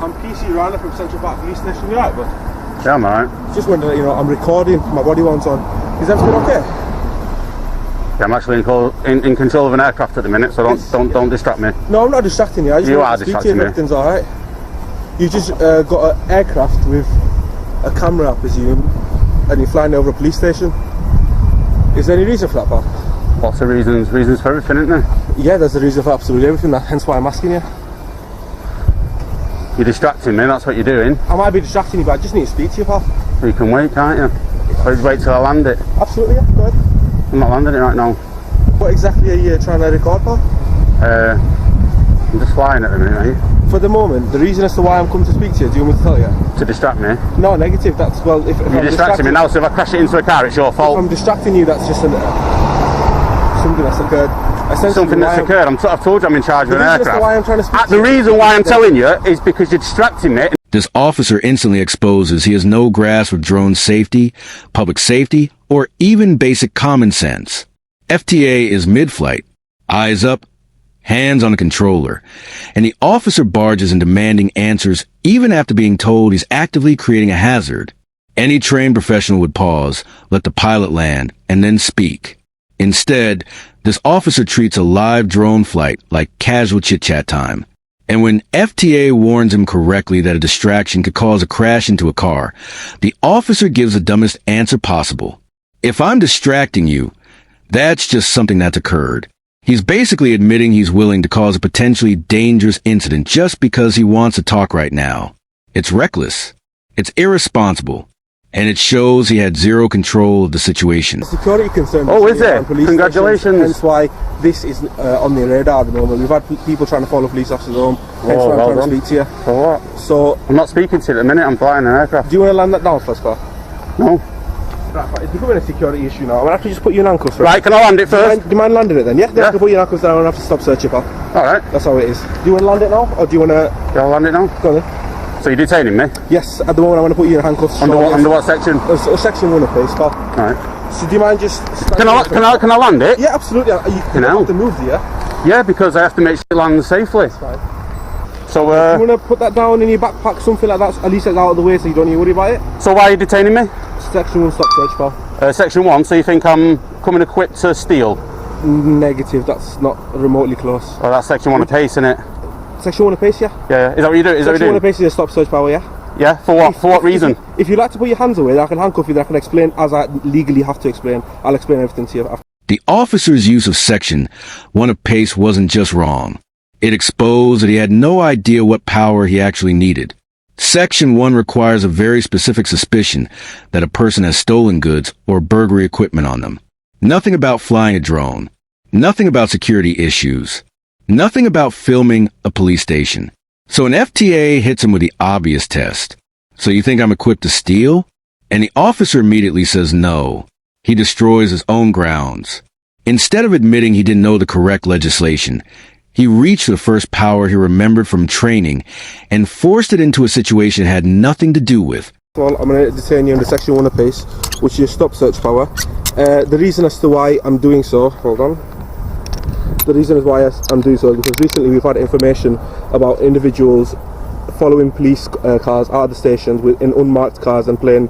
I'm PC Rana from Central Park Police Station. You alright, bud? Yeah, I'm alright. Just wondering, I'm recording. My body warm's on. Is everything okay? Yeah, I'm actually in control of an aircraft at the minute, so don't distract me. No, I'm not distracting you. I just you want are to speak to distracting you if me. everything's alright. You just got an aircraft with a camera, I presume, and you're flying over a police station. Is there any reason for that, pal? Lots of reasons for everything, isn't there? Yeah, there's a reason for absolutely everything, hence why I'm asking you. You're distracting me, that's what you're doing. I might be distracting you, but I just need to speak to you, pal. You can wait, can't you? Or just wait till I land it. Absolutely, yeah, go ahead. I'm not landing it right now. What exactly are you trying to record, pal? I'm just flying at the minute, mate. For the moment, the reason as to why I'm coming to speak to you, do you want me to tell you? To distract me? No, negative, that's, well, if You're distracting me now, so if I crash it into a car, it's your fault. If I'm distracting you, that's just something that's occurred. Something that's occurred. I've told you I'm in charge of an aircraft. Why I'm trying to speak to the reason why I'm telling you is because you're distracting me. This officer instantly exposes he has no grasp of drone safety, public safety, or even basic common sense. FTA is mid-flight, eyes up, hands on the controller, and the officer barges in demanding answers even after being told he's actively creating a hazard. Any trained professional would pause, let the pilot land, and then speak. Instead, this officer treats a live drone flight like casual chit-chat time. And when FTA warns him correctly that a distraction could cause a crash into a car, the officer gives the dumbest answer possible. If I'm distracting you, that's just something that's occurred. He's basically admitting he's willing to cause a potentially dangerous incident just because he wants to talk right now. It's reckless. It's irresponsible. And it shows he had zero control of the situation. Security concerns. Oh, is it? Congratulations. Hence why this is on the radar at the moment. We've had people trying to follow police officers home. Hence why I'm trying to speak to you. For what? So, I'm not speaking to you at the minute, I'm flying an aircraft. Do you want to land that down first, pal? No. Right, it's becoming a security issue now. I'm going to have to just put you in handcuffs. Right, can I land it first? Do you mind landing it then? Yeah? I can put you in handcuffs down and I have to stop searching, pal. Alright. That's how it is. Do you want to land it now? Or do you want to... Yeah, I'll land it now. Go on then. So you're detaining me? Yes, at the moment I want to put you in handcuffs. Under what section? Section 1 of place, pal. Alright. So do you mind just... Can I land it? Yeah, absolutely. You have to move, do you? Yeah, because I have to make sure it lands safely. That's fine. So, you want to put that down in your backpack, something like that, at least it's out of the way so you don't need to worry about it? So why are you detaining me? Section 1 stop search, pal. Section 1, so you think I'm coming equipped to steal? Negative, that's not remotely close. Oh, that's Section 1 of pace, isn't it? Section 1 of pace, yeah? Yeah, is that what you do? Section 1 of pace is a stop search power, yeah? Yeah, for what? For what reason? If you like to put your hands away, I can handcuff you, then I can explain as I legally have to explain. I'll explain everything to you after. The officer's use of Section 1 of pace wasn't just wrong. It exposed that he had no idea what power he actually needed. Section 1 requires a very specific suspicion that a person has stolen goods or burglary equipment on them. Nothing about flying a drone. Nothing about security issues. Nothing about filming a police station. So an FTA hits him with the obvious test. So you think I'm equipped to steal? And the officer immediately says no. He destroys his own grounds. Instead of admitting he didn't know the correct legislation, he reached the first power he remembered from training and forced it into a situation it had nothing to do with. Well, I'm going to detain you under Section 1 of pace, which is stop search power. The reason as to why I'm doing so, hold on. The reason is why I'm doing so is because recently we've had information about individuals following police cars out of the stations in unmarked cars and playing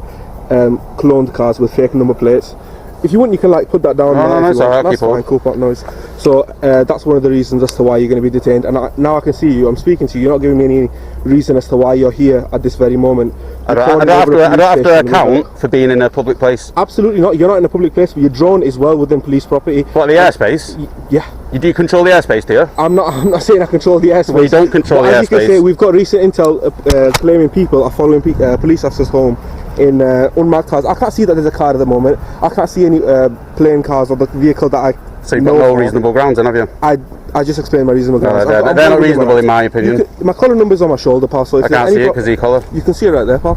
cloned cars with fake number plates. If you want, you can like put that down. No, it's alright. That's fine, cool, pop noise. So that's one of the reasons as to why you're going to be detained. And now I can see you. I'm speaking to you. You're not giving me any reason as to why you're here at this very moment. I don't have to account for being in a public place. Absolutely not. You're not in a public place, but your drone is well within police property. What, the airspace? Yeah. You do control the airspace, do you? I'm not saying I control the airspace. Well, you don't control the airspace. As you can say, we've got recent intel claiming people are following police officers home in unmarked cars. I can't see that there's a car at the moment. I can't see any plane cars or the vehicle that I So you've got no reasonable grounds then, have you? I just explained my reasonable grounds. No, they're not reasonable in my opinion. My collar number's on my shoulder, pal. So if I can't see it because of your collar. You can see it right there, pal.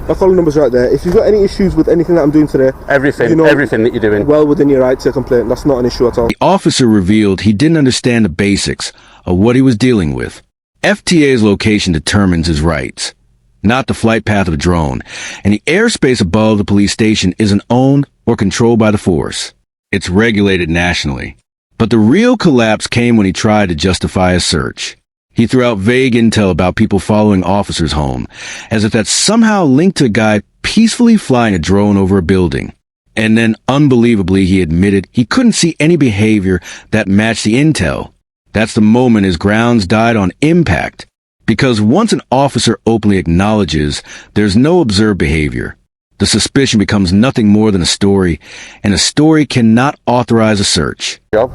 My collar number's right there. If you've got any issues with anything that I'm doing today, everything that you're doing, well within your right to complain. That's not an issue at all. The officer revealed he didn't understand the basics of what he was dealing with. FTA's location determines his rights, not the flight path of a drone, and the airspace above the police station isn't owned or controlled by the force. It's regulated nationally. But the real collapse came when he tried to justify a search. He threw out vague intel about people following officers home, as if that's somehow linked to a guy peacefully flying a drone over a building. And then, unbelievably, he admitted he couldn't see any behavior that matched the intel. That's the moment his grounds died on impact. Because once an officer openly acknowledges there's no observed behavior, the suspicion becomes nothing more than a story, and a story cannot authorize a search. Job?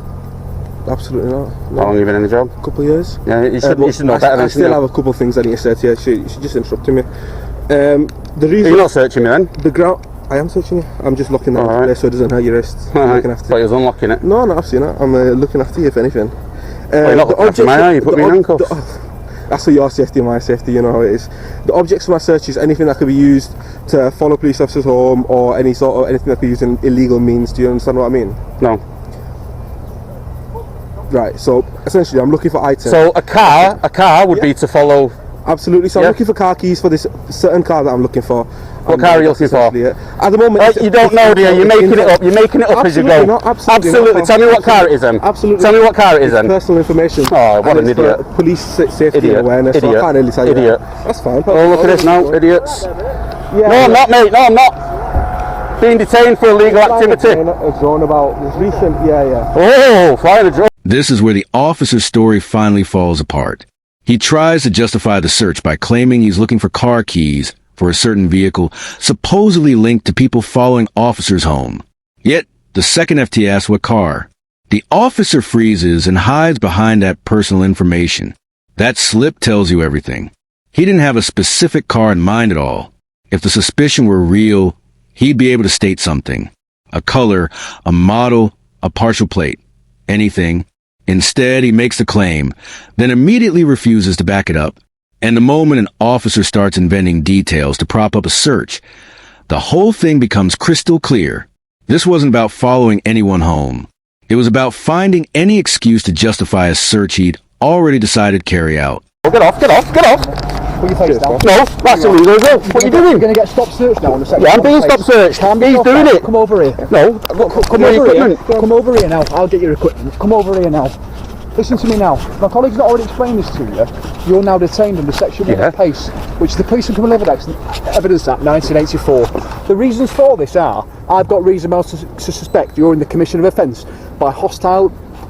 Absolutely not. No. How long have you been in the job? A couple of years. Yeah, you should know better than I still have a couple of things I need to say to you. She just interrupted me. The reason... You're not searching me then? The ground... I am searching you. I'm just looking at it so it doesn't hurt your wrists. Looking after But you was unlocking it. No, I've seen it. I'm looking after you, if anything. You're not looking after mine, you put me in handcuffs. That's for your safety and my safety, you know how it is. The objects of my search is anything that could be used to follow police officers home, or anything that could be used in illegal means. Do you understand what I mean? No. Right, so essentially I'm looking for items. So a car would be to follow... Absolutely, so I'm looking for car keys for this certain car that I'm looking for. What car are you looking for? At the moment... you don't know, do you? You're making it up. You're making it up as you go. Not, absolutely. Tell me what car it is then. Absolutely. Tell me what car it is then. Personal information. Oh, what an idiot. Police safety and awareness. So I can't really tell you that. That's fine. Oh, look at this now, idiots. Yeah, no, I'm not, mate. No, I'm not. Being detained for illegal activity. A drone about this recent... Yeah. Oh, flying a drone. This is where the officer's story finally falls apart. He tries to justify the search by claiming he's looking for car keys for a certain vehicle supposedly linked to people following officers home. Yet, the second FT asks what car. The officer freezes and hides behind that personal information. That slip tells you everything. He didn't have a specific car in mind at all. If the suspicion were real, he'd be able to state something. A color, a model, a partial plate. Anything. Instead, he makes the claim, then immediately refuses to back it up. And the moment an officer starts inventing details to prop up a search, the whole thing becomes crystal clear. This wasn't about following anyone home. It was about finding any excuse to justify a search he'd already decided to carry out. Oh, get off. Put your face down. No, that's illegal. What are you doing? You're going to get stop search now on the second. Yeah, I'm being stop searched. He's doing it. Come over here. No, Come over here. Come over here now. I'll get your equipment. Come over here now. Listen to me now. My colleague's not already explained this to you. You're now detained under Section 1 of PACE, which the Police and Criminal Evidence Act 1984. The reasons for this are, I've got reason to suspect you're in the commission of offence by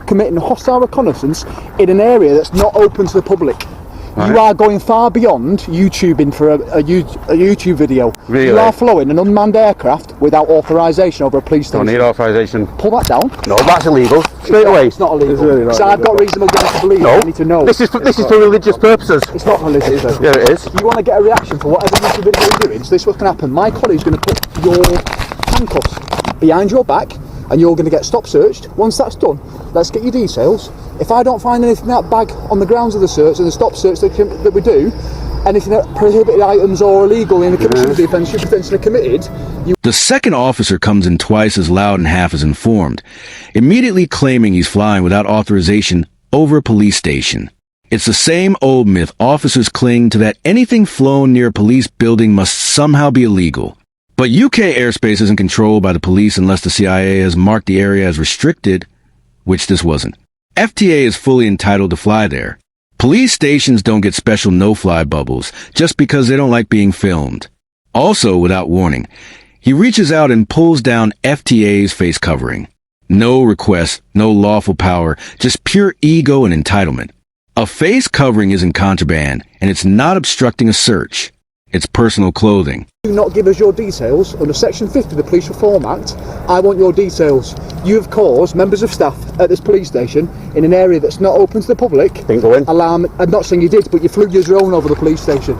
committing hostile reconnaissance in an area that's not open to the public. Right. You are going far beyond YouTubing for a YouTube video. Really? You are flowing an unmanned aircraft without authorisation over a police station. Don't need authorisation. Pull that down. No, that's illegal. Straight away. It's not illegal. It's really not so illegal. I've got reasonable grounds to believe. No. I need to know. This is for religious purposes. It's not religious. Yeah, it is. You want to get a reaction for whatever YouTube video you're doing. So this is what's going to happen. My colleague's going to put your handcuffs behind your back, and you're going to get stop searched. Once that's done, let's get your details. If I don't find anything in that bag on the grounds of the search and the stop search that we do, anything that prohibited items or illegal in the commission of the offence you're potentially committed, The second officer comes in twice as loud and half as informed, immediately claiming he's flying without authorization over a police station. It's the same old myth officers cling to, that anything flown near a police building must somehow be illegal. But UK airspace isn't controlled by the police unless the CIA has marked the area as restricted, which this wasn't. FTA is fully entitled to fly there. Police stations don't get special no-fly bubbles just because they don't like being filmed. Also, without warning, he reaches out and pulls down FTA's face covering. No request, no lawful power, just pure ego and entitlement. A face covering isn't contraband, and it's not obstructing a search. It's personal clothing. do not give us your details under Section 50 of the Police Reform Act. I want your details. You have caused members of staff at this police station in an area that's not open to the public. Didn't go in. Alarm. I'm not saying you did, but you flew your drone over the police station.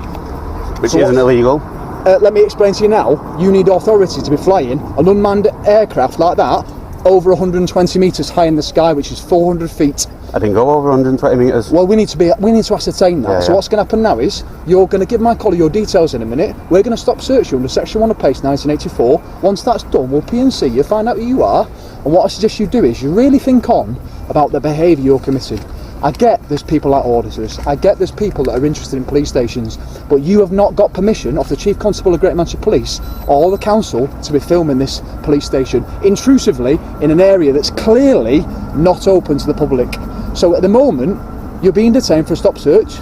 Which isn't illegal. Let me explain to you now. You need authority to be flying an unmanned aircraft like that over 120 metres high in the sky, which is 400 feet. I didn't go over 120 metres. Well, we need to ascertain that. So what's going to happen now is you're going to give my colleague your details in a minute. We're going to stop search you under Section 1 of PACE 1984. Once that's done, we'll PNC you, find out who you are, and what I suggest you do is you really think on about the behaviour you're committing. I get there's people like auditors, I get there's people that are interested in police stations, but you have not got permission off the Chief Constable of Greater Manchester Police or the Council to be filming this police station intrusively in an area that's clearly not open to the public. So at the moment, You're being detained for a stop search.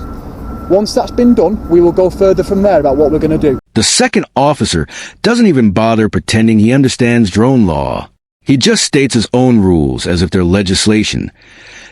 Once that's been done, we will go further from there about what we're going to do. The second officer doesn't even bother pretending he understands drone law. He just states his own rules as if they're legislation,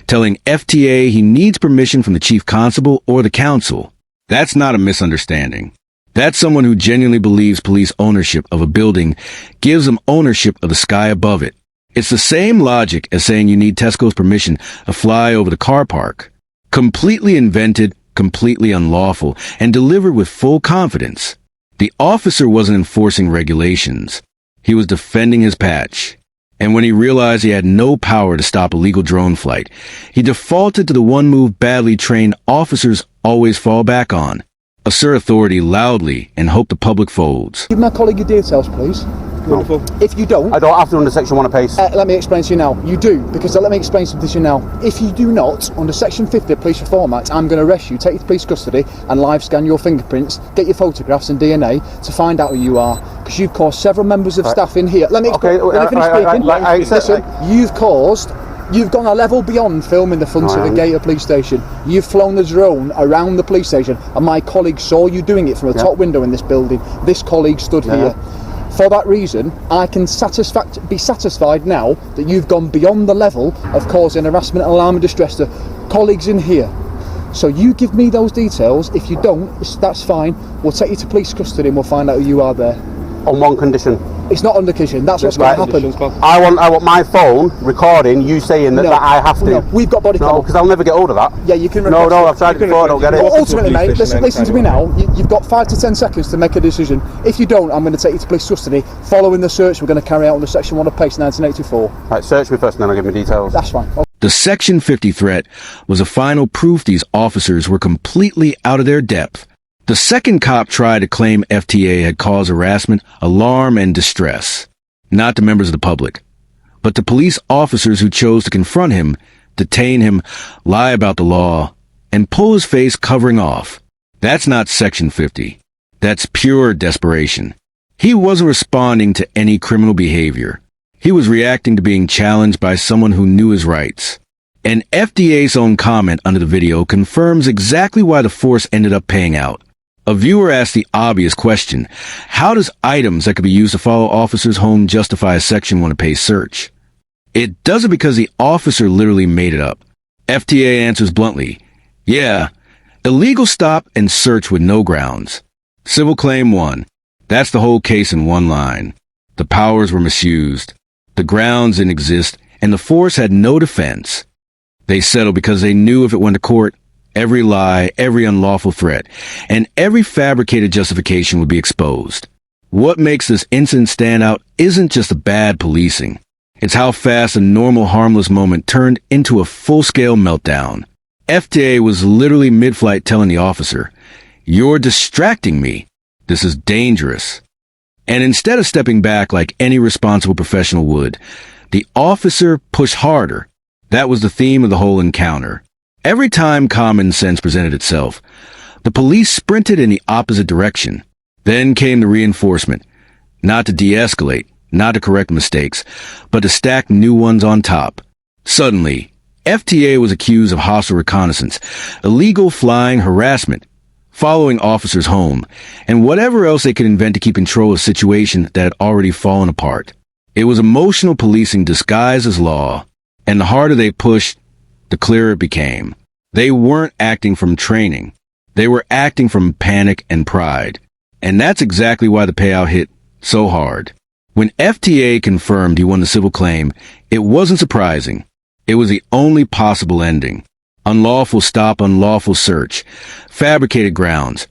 telling FTA he needs permission from the chief constable or the council. That's not a misunderstanding. That's someone who genuinely believes police ownership of a building gives them ownership of the sky above it. It's the same logic as saying you need Tesco's permission to fly over the car park. Completely invented, completely unlawful, and delivered with full confidence. The officer wasn't enforcing regulations. He was defending his patch. And when he realized he had no power to stop illegal drone flight, he defaulted to the one move badly trained officers always fall back on. Assert authority loudly and hope the public folds. Give my colleague your details, please. Wonderful. If you don't... I don't have to under Section 1 apace. let me explain to you now. You do, because let me explain something to you now. If you do not, under Section 50 of Police Reform Act, I'm going to arrest you, take you to police custody, and live scan your fingerprints, get your photographs and DNA to find out who you are. Because you've caused several members of staff in here. Let me explain. Let me finish speaking. Listen, you've gone a level beyond filming the front of the gate of police station. You've flown the drone around the police station, and my colleague saw you doing it from a top window in this building. This colleague stood here. For that reason, I can be satisfied now that you've gone beyond the level of causing harassment, alarm and distress to colleagues in here. So you give me those details. If you don't, that's fine. We'll take you to police custody and we'll find out who you are there. On one condition. It's not under condition. That's what's going to happen. I want my phone recording you saying that I have to. No, we've got body cam. No, because I'll never get hold of that. Yeah, you can. No, I've tried it before. I don't get it. Well, ultimately, mate, listen to me now. You've got 5 to 10 seconds to make a decision. If you don't, I'm going to take you to police custody. Following the search, we're going to carry out under Section 1 of PACE 1984. Right, search me first, and then I'll give me details. That's fine. Okay. The Section 50 threat was a final proof these officers were completely out of their depth. The second cop tried to claim FTA had caused harassment, alarm, and distress. Not to members of the public, but to police officers who chose to confront him, detain him, lie about the law, and pull his face covering off. That's not Section 50. That's pure desperation. He wasn't responding to any criminal behavior. He was reacting to being challenged by someone who knew his rights. And FDA's own comment under the video confirms exactly why the force ended up paying out. A viewer asked the obvious question, how does items that could be used to follow officers home justify a Section 1 apace search? It does it because the officer literally made it up. FTA answers bluntly, yeah, illegal stop and search with no grounds. Civil claim 1. That's the whole case in one line. The powers were misused. The grounds didn't exist, and the force had no defense. They settled because they knew if it went to court, every lie, every unlawful threat, and every fabricated justification would be exposed. What makes this incident stand out isn't just the bad policing. It's how fast a normal harmless moment turned into a full-scale meltdown. FTA was literally mid-flight telling the officer, "You're distracting me. This is dangerous." And instead of stepping back like any responsible professional would, the officer pushed harder. That was the theme of the whole encounter. Every time common sense presented itself, the police sprinted in the opposite direction. Then came the reinforcement, not to de-escalate, not to correct mistakes, but to stack new ones on top. Suddenly, FTA was accused of hostile reconnaissance, illegal flying harassment, following officers home, and whatever else they could invent to keep control of a situation that had already fallen apart. It was emotional policing disguised as law, and the harder they pushed, the clearer it became. They weren't acting from training. They were acting from panic and pride. And that's exactly why the payout hit so hard. When FTA confirmed he won the civil claim, it wasn't surprising. It was the only possible ending. Unlawful stop, unlawful search, fabricated grounds,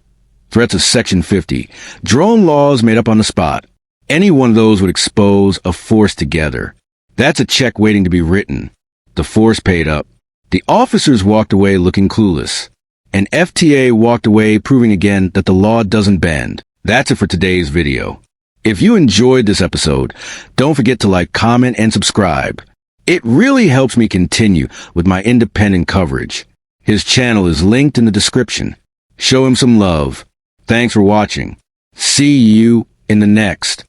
threats of Section 50, drone laws made up on the spot. Any one of those would expose a force together. That's a check waiting to be written. The force paid up. The officers walked away looking clueless, and FTA walked away proving again that the law doesn't bend. That's it for today's video. If you enjoyed this episode, don't forget to like, comment, and subscribe. It really helps me continue with my independent coverage. His channel is linked in the description. Show him some love. Thanks for watching. See you in the next.